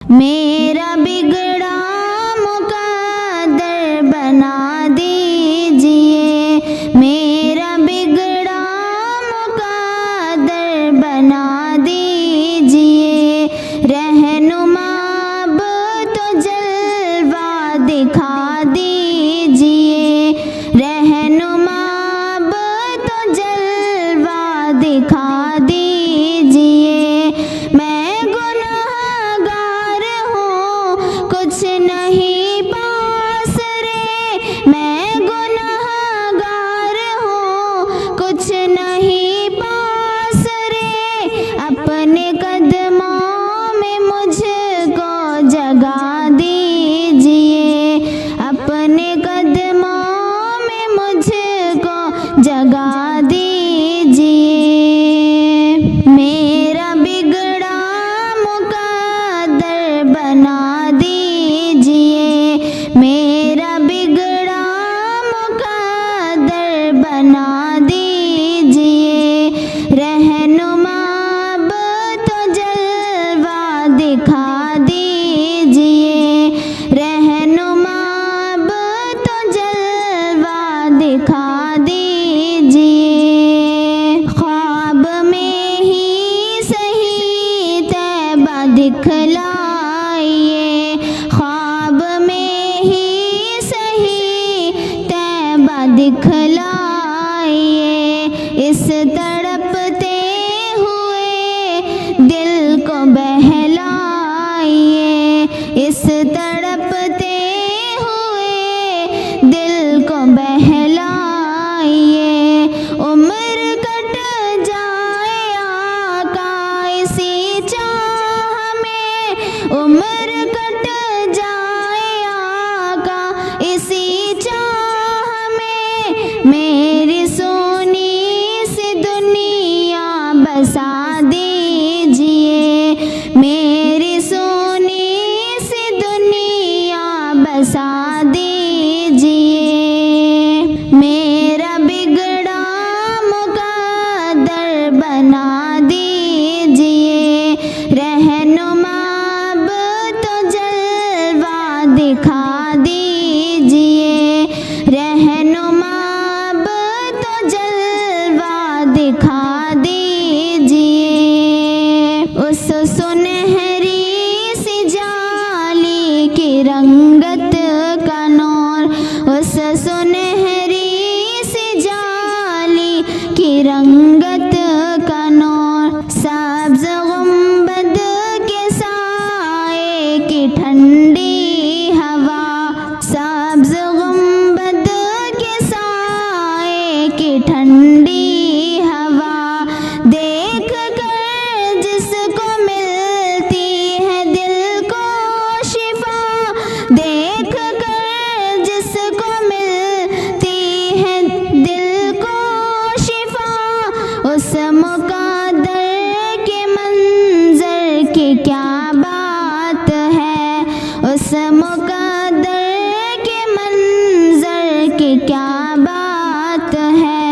मेरा बिगड़ा मुकद्दर बना दीजिए, मेरा बिगड़ा मुकद्दर बना दीजिए। रहनुमा अब तो जलवा दिखा दीजिए, रहनुमा अब तो जलवा दिखा दीजिए। मैं गुनहगार हूँ कुछ नहीं पास रे, मैं गुनहगार हूँ कुछ नहीं पास रे। अपने कदमों में मुझको जगा दीजिए, अपने कदमों में मुझको जगा दीजिए। मेरा बिगड़ा मुकद्दर बना दीजिए, मेरा बिगड़ा मुकद्दर बना दीजिए। रहनुमा अब तो जलवा दिखा दीजिए, रहनुमा अब तो जलवा दिखा दीजिए। ख्वाब में ही सही तैबा दिखलाइए, ख्वाब में ही सही तैबा दिखलाइए। इस तड़पते हुए दिल को बहलाइए, इस तड़पते हुए दिल को बहलाइए। उम्र कट जाए आका इसी चाह में, उम्र कट जाए आका इसी चाह में। मेरी सोनी सी दुनिया बसा दीजिए, मेरी सोनी सी दुनिया बसा दीजिए। मेरा बिगड़ा मुकद्दर बना दीजिए, रहनुमा अब तो जलवा दिखा दीजिए, रहनुमा अब तो जलवा दिखा दीजिए। उस सुनहरी सी जाली की रंगत का नूर, उस सुनहरी सी जाली की रंगत का नूर। सब्ज़ गुंबद के साए की ठंडी हवा, सब्ज़ गुंबद के साए की ठंडी हवा। देख कर जिसको मिलती है दिल को शिफा, देख कर जिसको मिलती है दिल को शिफा। उस मुकद्दर के मंजर की क्या बात है, उस मुकद्दर के मंजर की क्या बात है,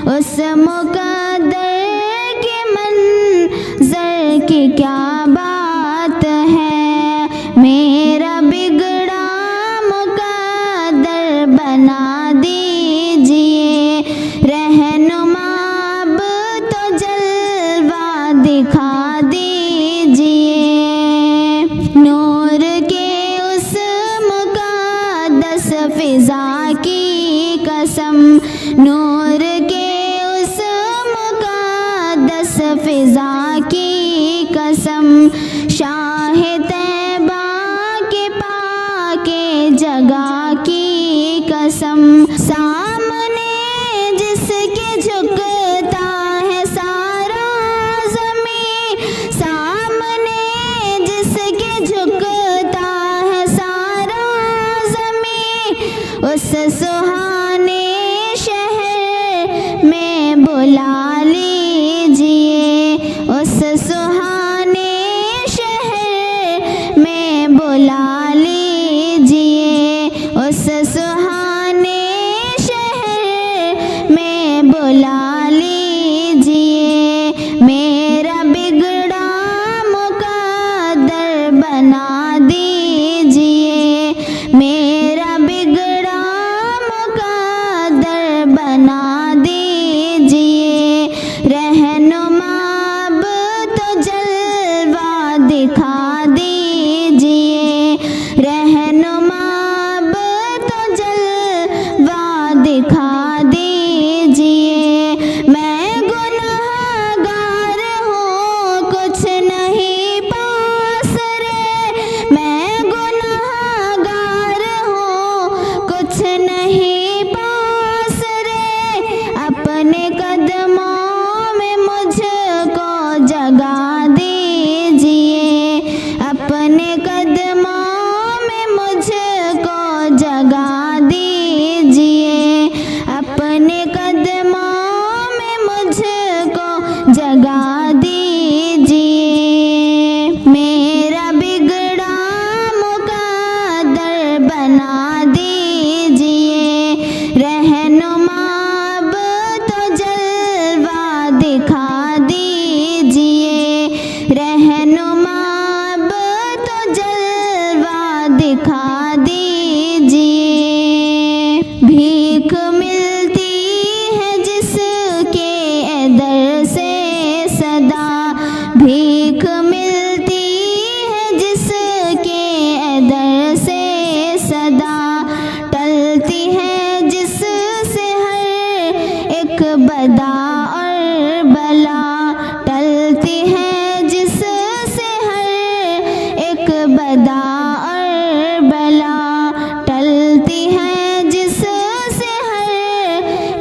उस मुकद्दर के मंजर की क्या बात है। मेरा बिगड़ा मुकद्दर बना दीजिए, रहनुमा अब तो जलवा दिखा दीजिए। नूर के उस मुक़द्दस फ़िज़ा की कसम, नूर के उस मुक़द्दस फ़िज़ा की कसम। शाह तैबा के पाके जगह की कसम। सामने जिसके झुकता है सारा ज़मीं, सामने जिसके झुकता है सारा ज़मीं। उस सुहाने शहर में बुला लीजिए, उस सुहाने शहर में बुला लीजिए, उस सुहाने शहर में बुला लीजिए। मेरा बिगड़ा मुकद्दर बना दीजिए, मेरा बिगड़ा मुकद्दर बना दीजिए। रहनुमा अब तो जलवा दिखा दीजिए, रहनुमा अब तो जलवा दिखा दीजिए। मैं गुनहगार हूँ कुछ नहीं पास रे, मैं गुनहगार हूँ कुछ नहीं पास रे। अपने कदमों में मुझको जगा दीजिए, अपने कदमों में मुझको जगा दीजिए, अपने कदमों में मुझको जगा दीजिए। मेरा बिगड़ा मुकद्दर बना दीजिए, रहनुमा अब तो जलवा दिखा दीजिए, रहनुमा अब तो जलवा दिखा दीजिए। भीख मिलती है जिसके दर से सदा, भीख मिलती है जिसके दर से सदा, टलती है जिससे हर एक बदा और बला, टलती है जिससे हर एक बदा और बला, टलती है जिससे हर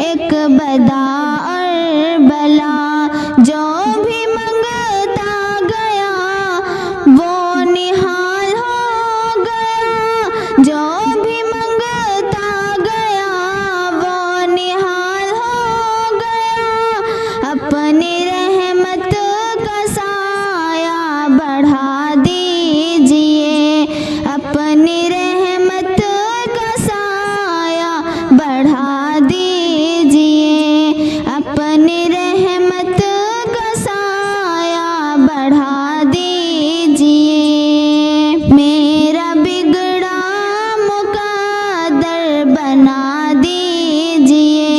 एक बदा और बला। जो भी मंगता गया वो निहाल हो गया, जो भी मंगता गया वो निहाल हो गया। अपनी रहमत का साया बढ़ा दीजिए, अपनी रहमत का साया बढ़ा दीजिए, अपनी रहमत का साया बढ़ा दीजिए। मेरा बिगड़ा मुकद्दर बना दीजिए,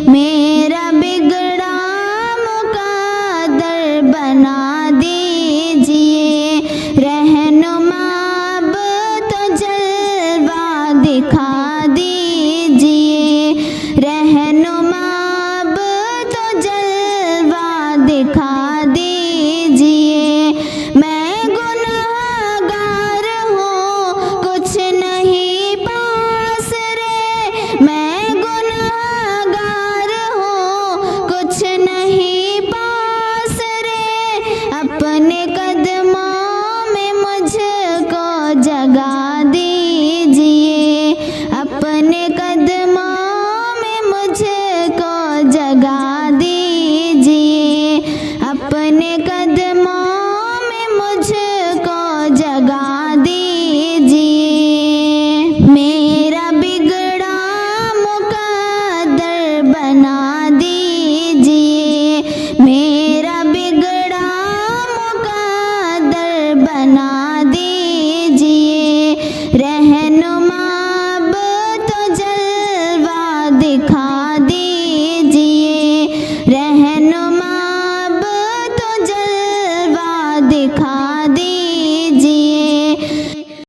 मेरा बिगड़ा मुकद्दर बना दीजिए। रहनुमा अब तो जलवा दिखा दीजिए, रहनुमा अब तो जलवा दिखा दीजिए। मैं गुनहगार हूँ कुछ नहीं पास रे, मैं गुनहगार हूँ कुछ नहीं पास रे। अपने कदमों में मुझको जगा दी